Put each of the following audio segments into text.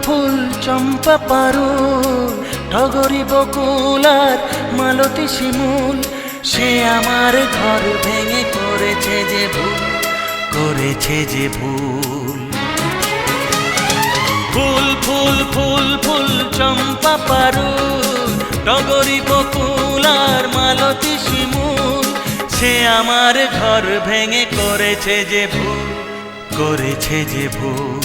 ফুল চম্পা পারু, টগরি বকুল আর মালতী শিমুল, সে আমার ঘর ভেঙে করেছে যে ভুল, করেছে যে ভুল। ফুল ফুল ফুল ফুল চম্পা পারু, টগরি বকুল আর মালতী শিমুল, সে আমার ঘর ভেঙে করেছে যে ভুল, করেছে যে ভুল।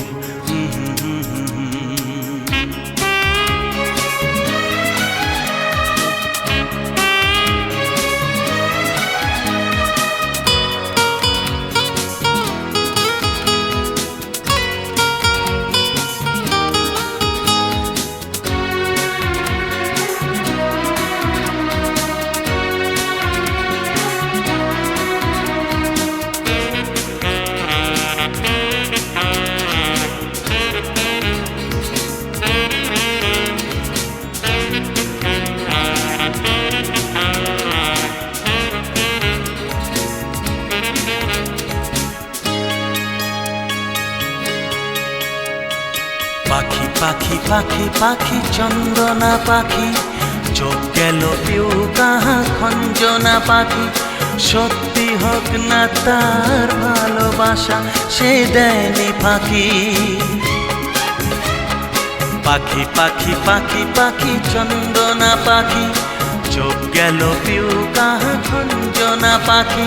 পাখি পাখি পাখি পাখি চন্দনা পাখি, চোখ গেল পিউ কাহা খঞ্জনা পাখি, সত্যি হোক না তার ভালোবাসা, সে দেয়নি ফাঁকি। পাখি পাখি পাখি পাখি চন্দনা পাখি, চোখ গেল পিউ কাহা খঞ্জনা পাখি,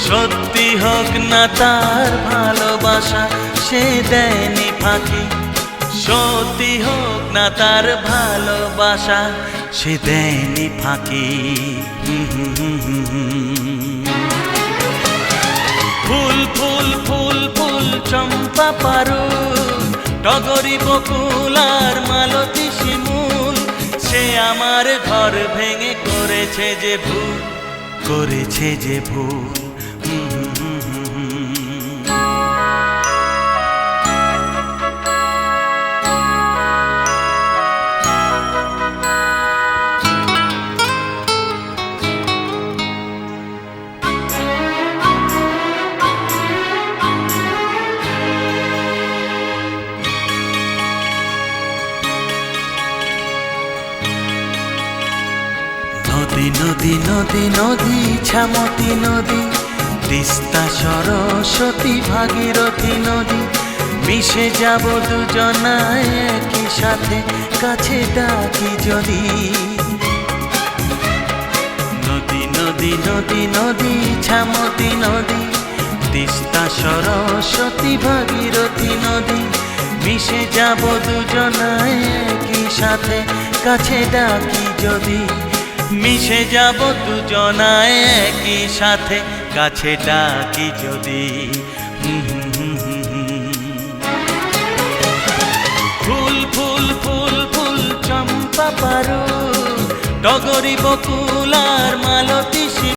সত্যি হোক না তার ভালোবাসা, সে দেয়নি ফাঁকি। সত্যি হোক না তার ভালোবাসা, সে দেয়নি ফাঁকি। ফুল ফুল ফুল ফুল চম্পা পারু, টগরি বকুল আর মালতী শিমুল, সে আমার ঘর ভেঙে করেছে যে ভুল, করেছে যে ভুল। নদী নদী নদী নদী ছামতী নদী, তিস্তা সরস্বতী ভাগীরথী নদী, মিশে যাব দুজনায় একই সাথে, কাছে ডাকি যদি। নদী নদী নদী নদী ছামতী নদী, তিস্তা সরস্বতী ভাগীরথী নদী, মিশে যাব দুজনায় একই সাথে, কাছে ডাকি যদি। মিশে যাব দুজনায় একই সাথে, কাছে ডাকি যদি। ফুল ফুল ফুল ফুল চম্পা পারু, টগরি বকুল আর মালতী